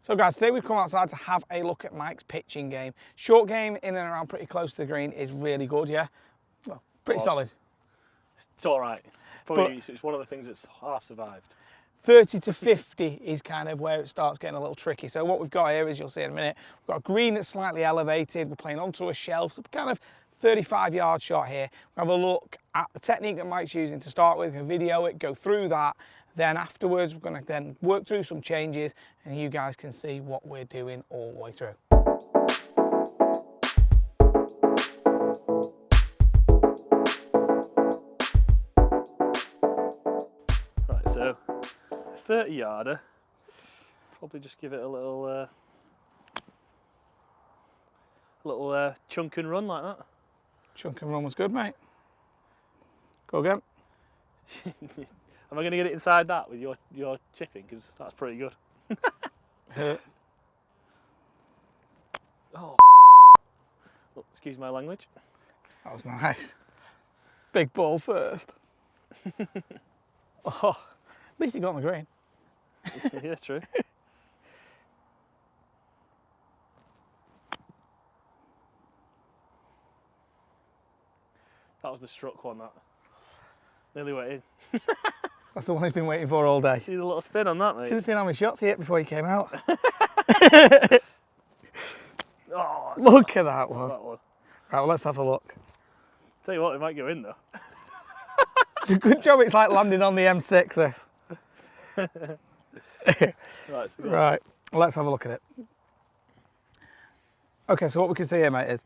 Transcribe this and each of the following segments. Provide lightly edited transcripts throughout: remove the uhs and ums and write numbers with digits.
So guys, today we've come outside to have a look at Mike's pitching game. Short game in and around pretty close to the green is really good, yeah? Well, pretty solid. It's all right. It's one of the things that's half survived. 30 to 50 is kind of where it starts getting a little tricky. So what we've got here, as you'll see in a minute, we've got a green that's slightly elevated. We're playing onto a shelf, so kind of 35-yard shot here. We'll have a look at the technique that Mike's using to start with, and video it, go through that. Then afterwards, we're going to then work through some changes and you guys can see what we're doing all the way through. Right, so 30-yarder, probably just give it a little chunk and run like that. Chunk and run was good, mate. Go again. Am I going to get it inside that with your chipping? Because that's pretty good. Hurt. Oh, excuse my language. That was nice. Big ball first. Oh, at least you got on the green. Yeah, true. That was the struck one, that. Nearly went in. That's the one he's been waiting for all day. See the little spin on that, mate? Should have seen how many shots he hit before he came out. Oh, look at that one. That one. Right, well, let's have a look. Tell you what, it might go in though. It's a good job it's like landing on the M6, this. Right, well, let's have a look at it. Okay, so what we can see here, mate, is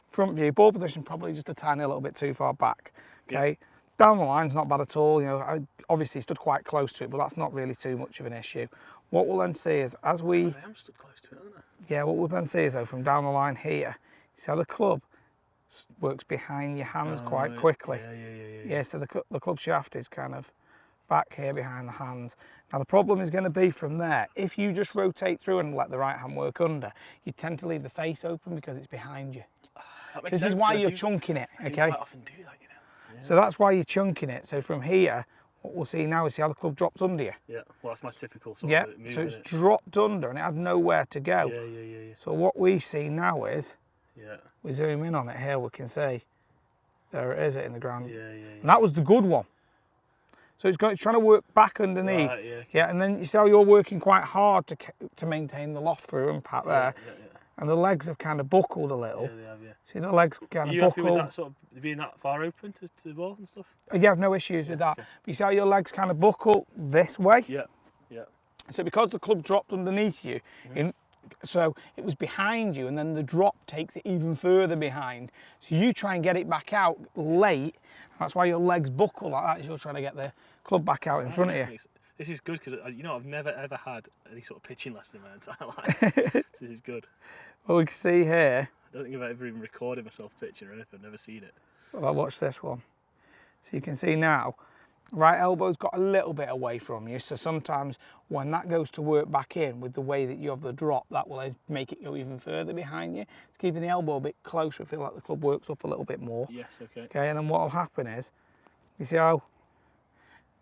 front view, ball position probably just a tiny little bit too far back. Okay, yeah. Down the line's not bad at all. You know, I obviously stood quite close to it, but that's not really too much of an issue. What we'll then see is as we... I am stood close to it, aren't I? Yeah, what we'll then see is though, from down the line here, you see how the club works behind your hands quite quickly. Yeah, so the club shaft is kind of back here behind the hands. Now the problem is going to be from there, if you just rotate through and let the right hand work under, you tend to leave the face open because it's behind you. So this is why you're chunking it, okay? I often do that, you know. Yeah. So that's why you're chunking it. So from here, what we'll see now is see how the club drops under you. Yeah, well that's my typical sort of movement. So it's dropped under and it had nowhere to go. Yeah. So what we see now is, yeah, we zoom in on it here, we can see, there it is in the ground. Yeah. And that was the good one. So it's trying to work back underneath. Right, yeah, and then you see how you're working quite hard to maintain the loft through impact there. Yeah. And the legs have kind of buckled a little. Yeah, they have, yeah. See the legs kind of buckled. Are you happy with that sort of being that far open to the ball and stuff? You have no issues with that. Okay. But you see how your legs kind of buckle this way? Yeah. So because the club dropped underneath you, so it was behind you and then the drop takes it even further behind. So you try and get it back out late. That's why your legs buckle like that as you're trying to get the club back out in front of you. This is good because, you know, I've never ever had any sort of pitching lesson in my entire life. This is good. Well, we can see here. I don't think I've ever even recorded myself pitching or anything. I've never seen it. Well, I'll watch this one. So you can see now, right elbow's got a little bit away from you. So sometimes when that goes to work back in with the way that you have the drop, that will make it go even further behind you. It's keeping the elbow a bit closer. I feel like the club works up a little bit more. Yes, okay. Okay, and then what will happen is, you see how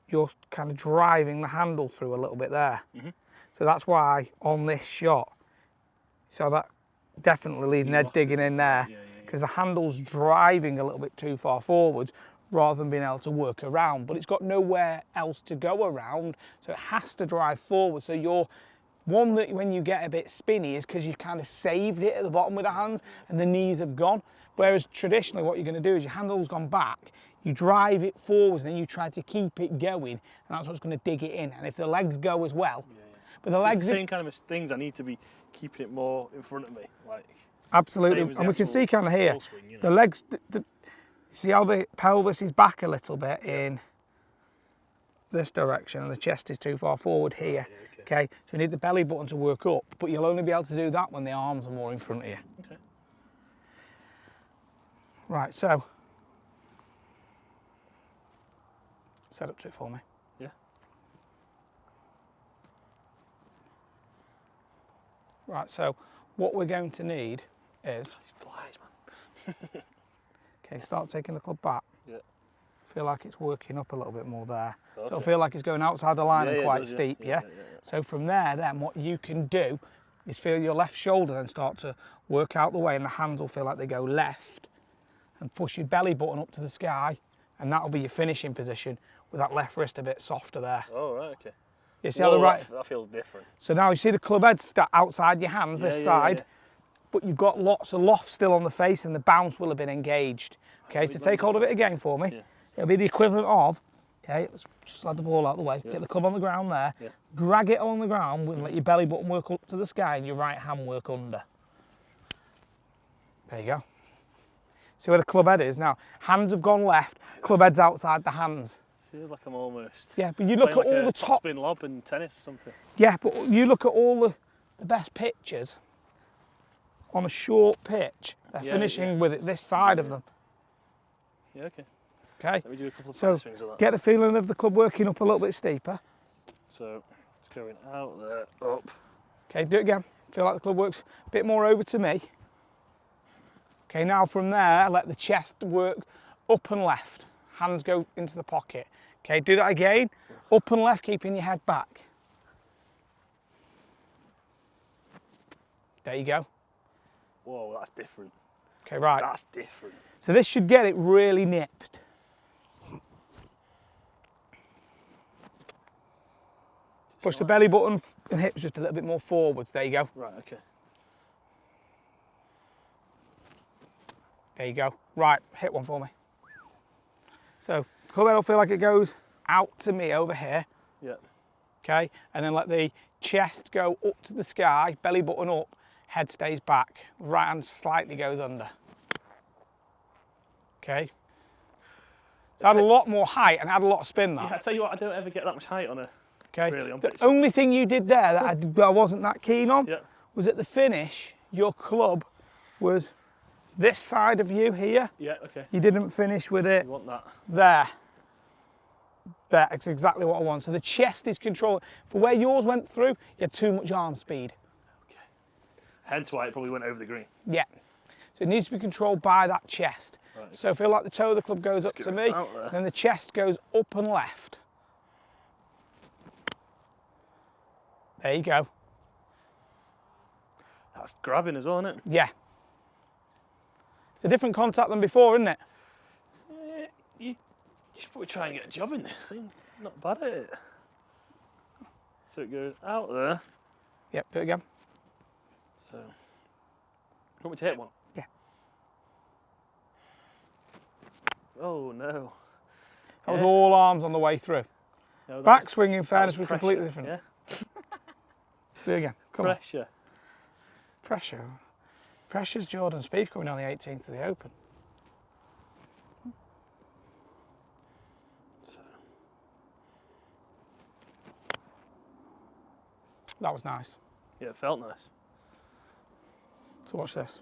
you're kind of driving the handle through a little bit there. So that's why on this shot, so that definitely leaving edge digging in there, because the handle's driving a little bit too far forwards rather than being able to work around, but it's got nowhere else to go around, so it has to drive forward. So you're one that when you get a bit spinny is because you've kind of saved it at the bottom with the hands and the knees have gone. Whereas traditionally what you're going to do is your handle's gone back, you drive it forwards and then you try to keep it going, and that's what's going to dig it in. And if the legs go as well, but the legs... It's the same kind of things, I need to be keeping it more in front of me. Like, absolutely, and we can see kind of here, swing, you know. The legs, see how the pelvis is back a little bit in this direction and the chest is too far forward here. Okay, so you need the belly button to work up, but you'll only be able to do that when the arms are more in front of you. Okay. Right, so set up to it for me. Yeah. Right, so what we're going to need is... man. Okay, start taking the club back. Yeah. feel like it's working up a little bit more there. Okay. So I feel like it's going outside the line Yeah, and yeah, it quite does, steep, yeah. yeah? So from there, then what you can do is feel your left shoulder then start to work out the way, and the hands will feel like they go left, and push your belly button up to the sky, and that'll be your finishing position with that left wrist a bit softer there. Oh, right, okay. You see how the right... That feels different. So now you see the club head outside your hands, this side, but you've got lots of loft still on the face, and the bounce will have been engaged. Okay, so take hold of it again for me. Yeah. It'll be the equivalent of, okay, let's just slide the ball out of the way, get the club on the ground there, drag it on the ground and let your belly button work up to the sky and your right hand work under. There you go. See where the club head is now? Hands have gone left, club head's outside the hands. Feels like I'm almost... Yeah, but you look at like all the top... spin lob in tennis or something. Yeah, but you look at all the best pitches on a short pitch, they're finishing with it this side of them. Yeah, okay. Okay. Let me do a couple of swings of that. Get the feeling of the club working up a little bit steeper. So it's going out there, up. Okay, do it again. Feel like the club works a bit more over to me. Okay, now from there, let the chest work up and left. Hands go into the pocket. Okay, do that again. Up and left, keeping your head back. There you go. Whoa, that's different. Okay, right. That's different. So this should get it really nipped. Push the belly button and hips just a little bit more forwards. There you go. Right, okay. There you go. Right, hit one for me. So club head will feel like it goes out to me over here. Yeah. Okay, and then let the chest go up to the sky, belly button up, head stays back. Right hand slightly goes under. Okay. So add a lot more height and add a lot of spin that. Yeah, I tell you what, I don't ever get that much height on a... Okay. Really on The pitch. only thing you did there that I wasn't that keen on was at the finish, your club was this side of you here. Yeah, okay. You didn't finish with it You want that? there. That's exactly what I want. So the chest is controlled. For where yours went through, you had too much arm speed. Okay. Hence why it probably went over the green. Yeah. So it needs to be controlled by that chest. Right. So feel like the toe of the club goes up to me, then the chest goes up and left. There you go. That's grabbing as well, isn't it? Yeah. It's a different contact than before, isn't it? You should probably try and get a job in this thing. Not bad at it. So it goes out there. Yep, do it again. So, you want me to hit one? Yeah. Oh no. That was all arms on the way through. No, Backswing, in fairness, was completely different. Yeah. Do it again. Come on. Pressure. Pressure. Pressure's Jordan Spieth coming on the 18th of the Open. That was nice. Yeah, it felt nice. So watch this.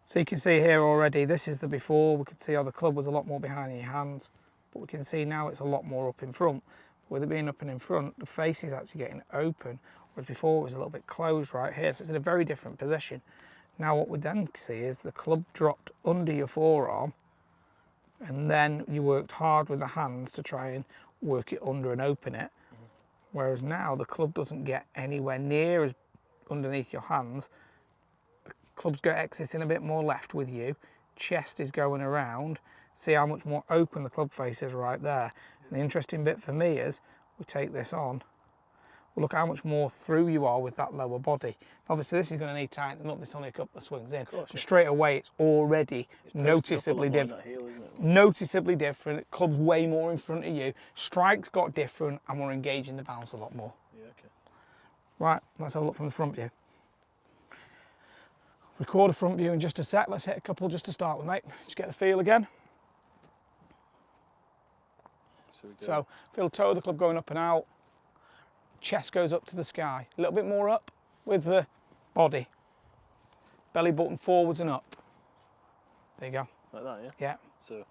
So you can see here already, this is the before. We could see how the club was a lot more behind your hands, but we can see now it's a lot more up in front. With it being up and in front, the face is actually getting open, whereas before it was a little bit closed right here, so it's in a very different position. Now what we then see is the club dropped under your forearm, and then you worked hard with the hands to try and work it under and open it. Whereas now the club doesn't get anywhere near as underneath your hands. The club's exiting a bit more left with you. Chest is going around. See how much more open the club face is right there. And the interesting bit for me is, we take this on, well, look how much more through you are with that lower body. Obviously this is going to need tightening up, this only a couple of swings in. But straight away it's already noticeably different. Noticeably different, club's way more in front of you, strike's got different, and we're engaging the bounce a lot more. Yeah, okay. Right, let's have a look from the front view. Record a front view in just a sec, let's hit a couple just to start with, mate. Just get the feel again. So feel the toe of the club going up and out, chest goes up to the sky, a little bit more up with the body, belly button forwards and up. There you go. Like that, yeah? Yeah. So.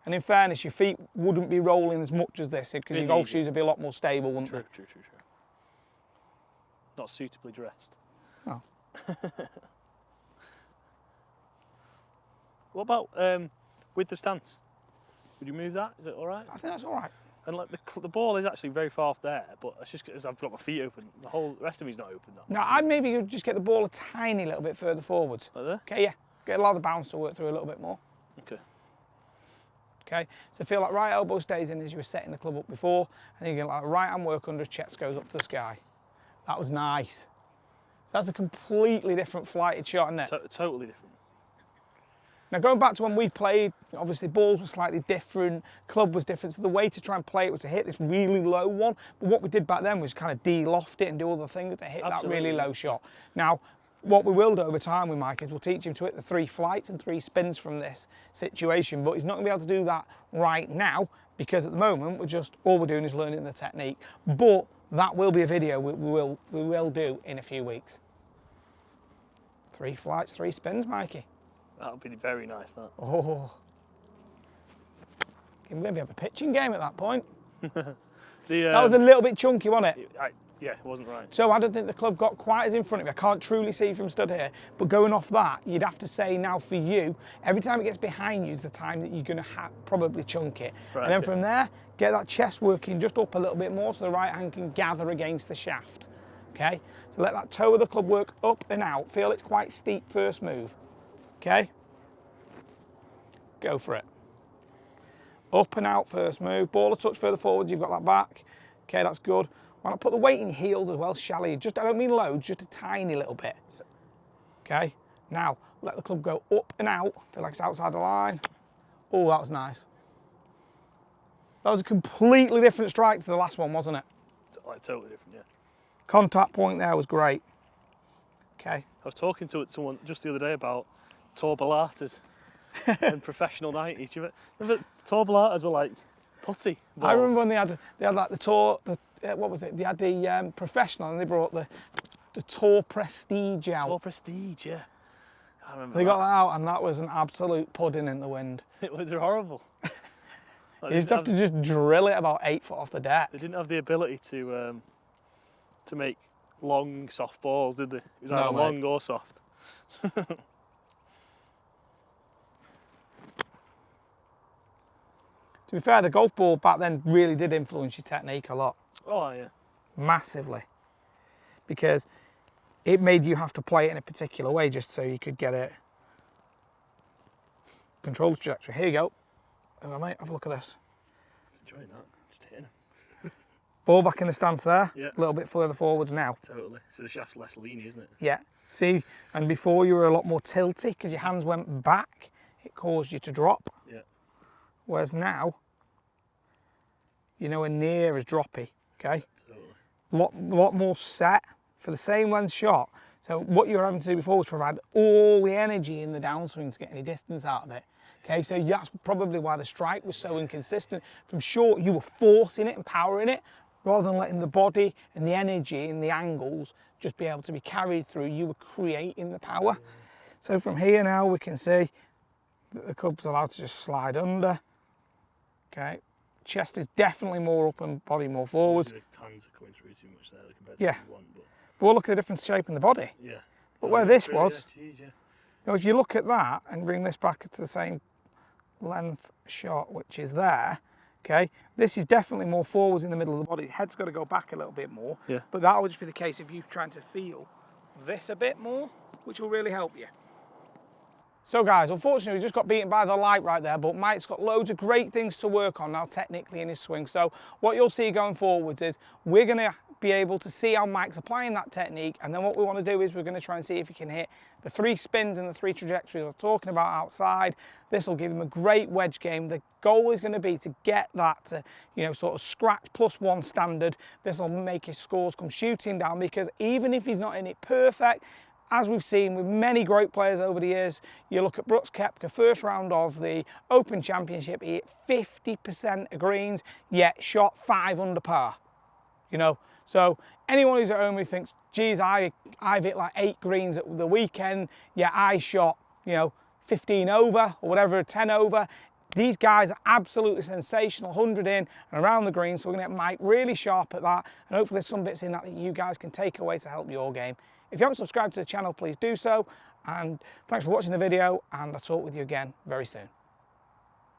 And in fairness, your feet wouldn't be rolling as much as this, because your golf shoes would be a lot more stable, wouldn't they? True. Not suitably dressed. Oh. What about with the stance? Would you move that? Is it all right? I think that's all right. And like the ball is actually very far off there, but it's just because I've got my feet open. The rest of me's not open though. Now, I'd maybe just get the ball a tiny little bit further forwards. Like there? Okay, yeah. Get a lot of the bounce to work through a little bit more. Okay. Okay, so feel like right elbow stays in as you were setting the club up before, and then you get like right hand work under, chest goes up to the sky. That was nice. So that's a completely different flighted shot, isn't it? Totally different. Now going back to when we played, obviously balls were slightly different, club was different, so the way to try and play it was to hit this really low one, but what we did back then was kind of de-loft it and do other things to hit that really low shot. Now, what we will do over time with Mike is we'll teach him to hit the 3 flights and 3 spins from this situation, but he's not going to be able to do that right now because at the moment all we're doing is learning the technique. But that will be a video we will do in a few weeks. 3 flights, 3 spins, Mikey. That would be very nice, that. Oh. You can maybe have a pitching game at that point. That was a little bit chunky, wasn't it? Yeah, it wasn't right. So I don't think the club got quite as in front of you. I can't truly see from stood here, but going off that, you'd have to say now for you, every time it gets behind you is the time that you're going to probably chunk it. Right, and then from there, get that chest working just up a little bit more so the right hand can gather against the shaft. Okay, so let that toe of the club work up and out. Feel it's quite steep first move. Okay, go for it. Up and out first move, ball a touch further forward, you've got that back. Okay, that's good. Why not put the weight in your heels as well, shallow? I don't mean loads, just a tiny little bit. Okay, now let the club go up and out, feel like it's outside the line. Oh, that was nice. That was a completely different strike to the last one, wasn't it? Like totally different, yeah. Contact point there was great. Okay. I was talking to someone just the other day about torballatas and professional 90s. Do you remember torballatas were like putty balls? I remember when they had like what was it? They had the professional and they brought the Tour Prestige out. Tour Prestige, yeah. I remember they got that out and that was an absolute pudding in the wind. It was horrible. You just have to just drill it about 8 foot off the deck. They didn't have the ability to make long, soft balls, did they? It was either long or soft. To be fair, the golf ball back then really did influence your technique a lot. Oh, yeah. Massively. Because it made you have to play it in a particular way just so you could get it. Control the trajectory. Here you go. Hang on, mate, have a look at this. Enjoying that. Just hitting it. Ball back in the stance there. Yeah. A little bit further forwards now. Totally. So the shaft's less leany, isn't it? Yeah. See, and before you were a lot more tilty because your hands went back. It caused you to drop. Yeah. Whereas now, you're nowhere near as droppy, okay? Totally. Lot more set for the same length shot. So what you were having to do before was provide all the energy in the downswing to get any distance out of it. Okay, so that's probably why the strike was so inconsistent. From short, you were forcing it and powering it, rather than letting the body and the energy and the angles just be able to be carried through. You were creating the power. So from here now, we can see that the club's allowed to just slide under. Okay, chest is definitely more up and body more forwards. The hands are coming through too much there compared to yeah. what you want, but look at the different shape in the body. Yeah. But where this really, was, yeah. Jeez, yeah. Now if you look at that and bring this back to the same length shot, which is there, okay, this is definitely more forwards in the middle of the body. The head's got to go back a little bit more, yeah. But that will just be the case if you're trying to feel this a bit more, which will really help you. So guys, unfortunately we just got beaten by the light right there, but Mike's got loads of great things to work on now technically in his swing. So what you'll see going forwards is we're going to be able to see how Mike's applying that technique, and then what we want to do is we're going to try and see if he can hit the 3 spins and the 3 trajectories I was talking about outside. This will give him a great wedge game. The goal is going to be to get that to, you know, sort of scratch +1 standard. This will make his scores come shooting down, because even if he's not in it perfect, as we've seen with many great players over the years, you look at Brooks Koepka, first round of the Open Championship, he hit 50% of greens, yet shot 5 under par. You know, so anyone who's at home who thinks, geez, I've hit like 8 greens at the weekend, yet I shot, you know, 15 over or whatever, 10 over. These guys are absolutely sensational, 100 in and around the green. So we're going to get Mike really sharp at that, and hopefully there's some bits in that that you guys can take away to help your game. If you haven't subscribed to the channel, please do so. And thanks for watching the video, and I'll talk with you again very soon.